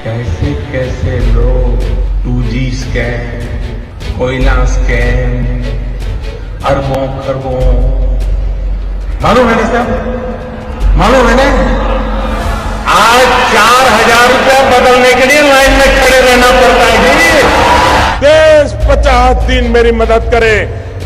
कैसे कैसे लोग 2G स्कैम, कोयला स्कैम, अरबों खरबों, मालूम है ना साहब, मालूम है ना। आज 4,000 रुपया बदलने के लिए लाइन में खड़े रहना पड़ता है जी। देश 50 दिन मेरी मदद करे,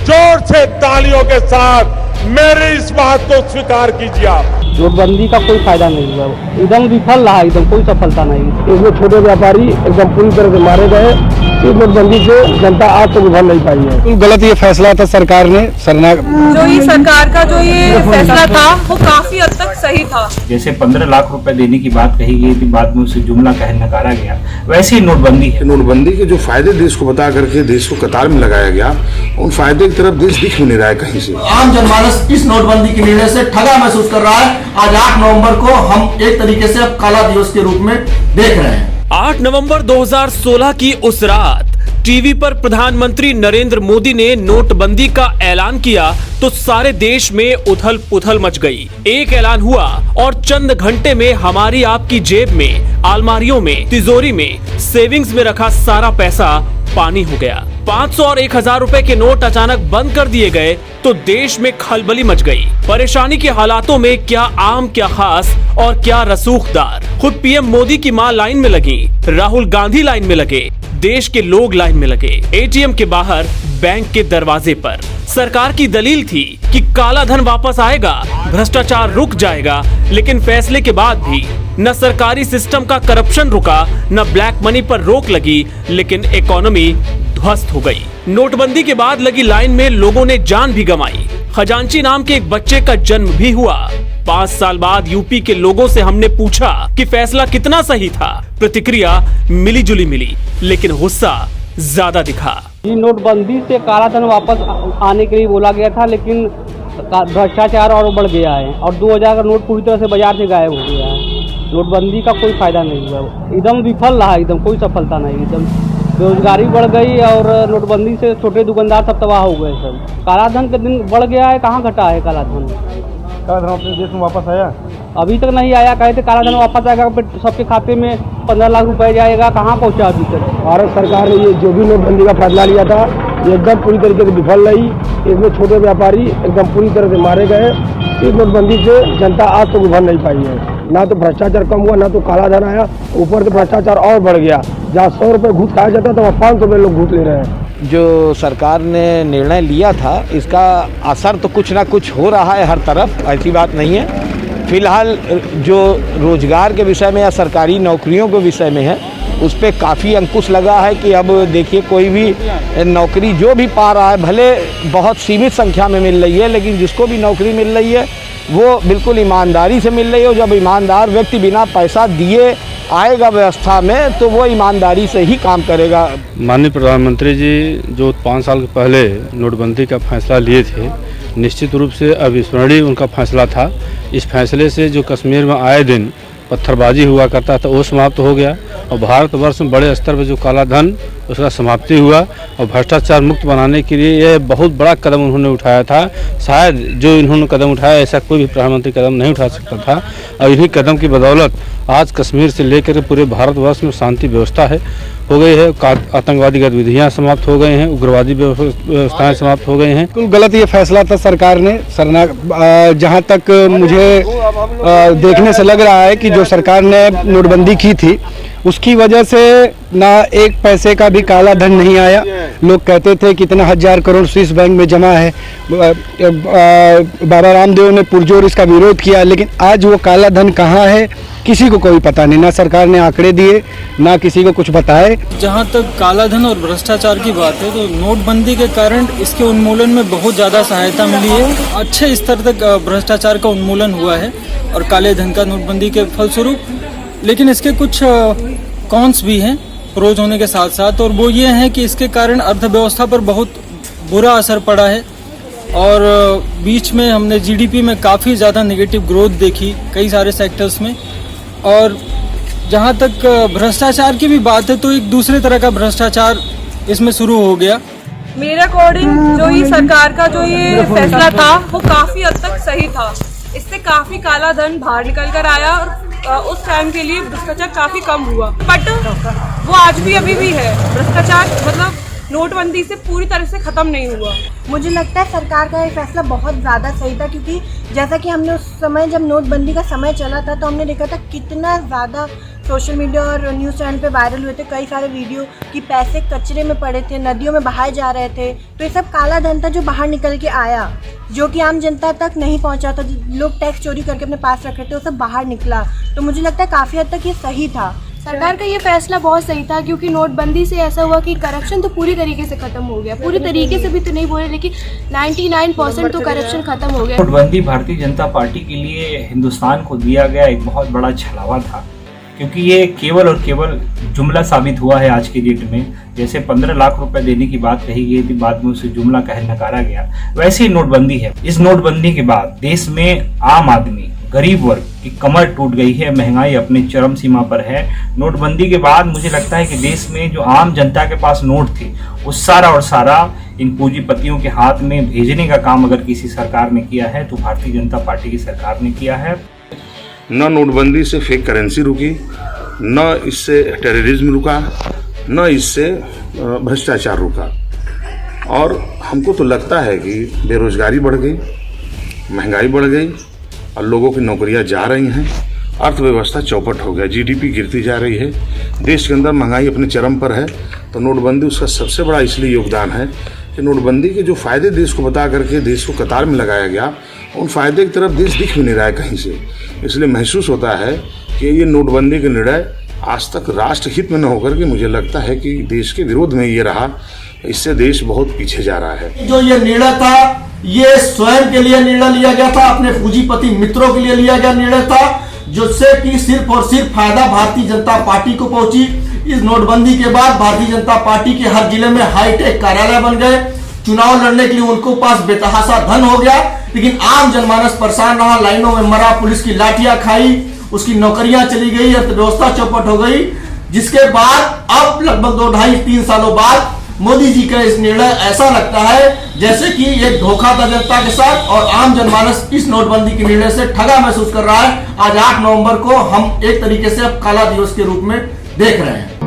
जोर से तालियों के साथ मेरी इस बात को स्वीकार कीजिए आप। नोटबंदी का कोई फायदा नहीं हुआ, एकदम विफल रहा, एकदम कोई सफलता नहीं। इसमें छोटे व्यापारी एकदम पूरी तरह से मारे गए। इस नोटबंदी से जनता आज तक उभर नहीं पाई है। बिल्कुल गलत ये फैसला था सरकार ने। जो ये सरकार का जो ये फैसला था वो काफी हद तक सही था। जैसे 15 लाख रुपए देने की बात कही गई थी, बाद में उसे जुमला कह नकारा गया, वैसे ही नोटबंदी है। नोटबंदी के जो फायदे देश को बता करके देश को कतार में लगाया गया, उन फायदे की तरफ देश दिख भी नहीं रहा है कहीं से। आम जनमानस इस नोटबंदी के निर्णय से ठगा महसूस कर रहा है। आज 8 नवंबर को हम एक तरीके से अब काला दिवस के रूप में देख रहे हैं। 8 नवंबर 2016 की उस रात टीवी पर प्रधानमंत्री नरेंद्र मोदी ने नोटबंदी का ऐलान किया तो सारे देश में उथल पुथल मच गई। एक ऐलान हुआ और चंद घंटे में हमारी आपकी जेब में, अलमारियों में, तिजोरी में, सेविंग्स में रखा सारा पैसा पानी हो गया। 500 और 1000 रुपए के नोट अचानक बंद कर दिए गए तो देश में खलबली मच गई। परेशानी के हालातों में क्या आम, क्या खास और क्या रसूखदार। खुद पीएम मोदी की मां लाइन में लगी, राहुल गांधी लाइन में लगे, देश के लोग लाइन में लगे, एटीएम के बाहर, बैंक के दरवाजे पर। सरकार की दलील थी कि काला धन वापस आएगा, भ्रष्टाचार रुक जाएगा, लेकिन फैसले के बाद भी न सरकारी सिस्टम का करप्शन रुका, न ब्लैक मनी पर रोक लगी, लेकिन इकोनॉमी ध्वस्त हो गई। नोटबंदी के बाद लगी लाइन में लोगों ने जान भी गंवाई। खजांची नाम के एक बच्चे का जन्म भी हुआ। 5 साल बाद यूपी के लोगों से हमने पूछा कि फैसला कितना सही था। प्रतिक्रिया मिली जुली मिली, लेकिन गुस्सा ज्यादा दिखा। नोटबंदी से काला धन वापस आने के लिए बोला गया था, लेकिन भ्रष्टाचार और बढ़ गया है और 2000 का नोट पूरी तरह से बाजार से गायब हो गया है। नोटबंदी का कोई फायदा नहीं हुआ, एकदम विफल रहा, एकदम कोई सफलता नहीं। एकदम बेरोजगारी बढ़ गई और नोटबंदी से छोटे दुकानदार सब तबाह हो गए। सब काला धन का दिन बढ़ गया है, कहाँ घटा है काला धन? काला धन अपने देश में वापस आया? अभी तक नहीं आया। कहे थे काला धन वापस आएगा, सबके खाते में 15 लाख रुपए जाएगा, कहाँ पहुँचा अभी तक? भारत सरकार ने ये जो भी नोटबंदी का फैसला लिया था, ये एकदम पूरी तरीके से विफल रही। इसमें छोटे व्यापारी एकदम पूरी तरह से मारे गए। इस नोटबंदी से जनता आज तक उभर नहीं पाई है। ना तो भ्रष्टाचार कम हुआ, ना तो काला धन आया, ऊपर से भ्रष्टाचार और बढ़ गया। जहाँ 100 रुपये घूस खाया जाता था, वहाँ 500 रुपये लोग घूस ले रहे हैं। जो सरकार ने निर्णय लिया था, इसका असर तो कुछ ना कुछ हो रहा है हर तरफ, ऐसी बात नहीं है। फिलहाल जो रोजगार के विषय में या सरकारी नौकरियों के विषय में है, उस पर काफ़ी अंकुश लगा है कि अब देखिए कोई भी नौकरी जो भी पा रहा है, भले बहुत सीमित संख्या में मिल रही है, लेकिन जिसको भी नौकरी मिल रही है वो बिल्कुल ईमानदारी से मिल रही है। जब ईमानदार व्यक्ति बिना पैसा दिए आएगा व्यवस्था में, तो वो ईमानदारी से ही काम करेगा। माननीय प्रधानमंत्री जी जो 5 साल पहले नोटबंदी का फैसला लिए थे, निश्चित रूप से अविस्मरणीय उनका फैसला था। इस फैसले से जो कश्मीर में आए दिन पत्थरबाजी हुआ करता था, वो समाप्त हो गया और भारतवर्ष में बड़े स्तर पर जो काला धन, उसका समाप्ति हुआ और भ्रष्टाचार मुक्त बनाने के लिए यह बहुत बड़ा कदम उन्होंने उठाया था। शायद जो इन्होंने कदम उठाया, ऐसा कोई भी प्रधानमंत्री कदम नहीं उठा सकता था। और इन्हीं कदम की बदौलत आज कश्मीर से लेकर पूरे भारतवर्ष में शांति व्यवस्था हो गई है। आतंकवादी गतिविधियाँ समाप्त हो गए हैं, उग्रवादी व्यवस्थाएं समाप्त हो गए हैं। बिल्कुल गलत ये फैसला था सरकार ने। जहाँ तक मुझे देखने से लग रहा है कि जो सरकार ने नोटबंदी की थी, उसकी वजह से ना एक पैसे का भी काला धन नहीं आया। लोग कहते थे कि इतना 1000 करोड़ स्विस बैंक में जमा है। बाबा रामदेव ने पुरजोर इसका विरोध किया, लेकिन आज वो काला धन कहाँ है किसी को कोई पता नहीं। ना सरकार ने आंकड़े दिए, ना किसी को कुछ बताए। जहाँ तक काला धन और भ्रष्टाचार की बात है, तो नोटबंदी के कारण इसके उन्मूलन में बहुत ज़्यादा सहायता मिली है। अच्छे स्तर तक भ्रष्टाचार का उन्मूलन हुआ है और काले धन का नोटबंदी के फलस्वरूप। लेकिन इसके कुछ कॉन्स भी हैं प्रोज होने के साथ साथ, और वो ये हैं कि इसके कारण अर्थव्यवस्था पर बहुत बुरा असर पड़ा है। और बीच में हमने जीडीपी में काफ़ी ज़्यादा नेगेटिव ग्रोथ देखी कई सारे सेक्टर्स में। और जहाँ तक भ्रष्टाचार की भी बात है, तो एक दूसरे तरह का भ्रष्टाचार इसमें शुरू हो गया। मेरे अकॉर्डिंग जो ये सरकार का जो ये फैसला था वो काफी हद तक सही था। इससे काफी काला धन बाहर निकल कर आया और उस टाइम के लिए भ्रष्टाचार काफी कम हुआ, बट वो आज भी अभी भी है। भ्रष्टाचार मतलब नोटबंदी से पूरी तरह से खत्म नहीं हुआ। मुझे लगता है सरकार का ये फैसला बहुत ज़्यादा सही था, क्योंकि जैसा कि हमने उस समय जब नोटबंदी का समय चला था तो हमने देखा था कितना ज़्यादा सोशल मीडिया और न्यूज़ चैनल पे वायरल हुए थे कई सारे वीडियो कि पैसे कचरे में पड़े थे, नदियों में बहाए जा रहे थे। तो ये सब काला धन था जो बाहर निकल के आया, जो कि आम जनता तक नहीं पहुंचा था। लोग टैक्स चोरी करके अपने पास रख रहे थे, वो सब बाहर निकला। तो मुझे लगता है काफ़ी हद तक ये सही था। सरकार का ये फैसला बहुत सही था, क्योंकि नोटबंदी से ऐसा हुआ कि करप्शन तो पूरी तरीके से खत्म हो गया। पूरी तरीके से भी तो नहीं बोले, लेकिन 99% तो करप्शन खत्म हो गया। नोटबंदी भारतीय जनता पार्टी के लिए हिंदुस्तान को दिया गया एक बहुत बड़ा छलावा था, क्योंकि ये केवल और केवल जुमला साबित हुआ है आज की डेट में। जैसे 15 लाख रुपए देने की बात कही गई थी, बाद में उसे जुमला कह नकारा गया, वैसे ही नोटबंदी है। इस नोटबंदी के बाद देश में आम आदमी, गरीब वर्ग की कमर टूट गई है, महंगाई अपनी चरम सीमा पर है। नोटबंदी के बाद मुझे लगता है कि देश में जो आम जनता के पास नोट थे, वो सारा और सारा इन पूंजीपतियों के हाथ में भेजने का काम अगर किसी सरकार ने किया है तो भारतीय जनता पार्टी की सरकार ने किया है। न नोटबंदी से फेक करेंसी रुकी, न इससे टेररिज्म रुका, न इससे भ्रष्टाचार रुका। और हमको तो लगता है कि बेरोजगारी बढ़ गई, महंगाई बढ़ गई और लोगों की नौकरियां जा रही हैं, अर्थव्यवस्था चौपट हो गया, जीडीपी गिरती जा रही है, देश के अंदर महंगाई अपने चरम पर है। तो नोटबंदी उसका सबसे बड़ा इसलिए योगदान है कि नोटबंदी के जो फ़ायदे देश को बता करके देश को कतार में लगाया गया, उन फ़ायदे की तरफ देश दिख भी नहीं रहा है कहीं से। इसलिए महसूस होता है कि ये नोटबंदी का निर्णय आज तक राष्ट्र हित में न होकर के मुझे लगता है कि देश के विरोध में ये रहा। इससे देश बहुत पीछे जा रहा है। जो ये निर्णय था, ये स्वयं के लिए निर्णय लिया गया था, अपने पूंजीपति मित्रों के लिए लिया गया निर्णय था, जिससे कि सिर्फ और सिर्फ फायदा भारतीय जनता पार्टी को पहुंची। इस नोटबंदी के बाद भारतीय जनता पार्टी के हर जिले में हाईटेक कार्यालय बन गए, चुनाव लड़ने के लिए उनको पास बेतहासा धन हो गया, लेकिन आम जनमानस परेशान रहा, लाइनों में मरा, पुलिस की लाठियां खाई, उसकी नौकरियां चली गई, अर्थव्यवस्था चौपट हो गई। जिसके बाद अब लगभग 2-2.5-3 सालों बाद मोदी जी का इस निर्णय ऐसा लगता है जैसे कि एक धोखा था जनता के साथ, और आम जनमानस इस नोटबंदी के निर्णय से ठगा महसूस कर रहा है। आज 8 नवंबर को हम एक तरीके से अब काला दिवस के रूप में देख रहे हैं।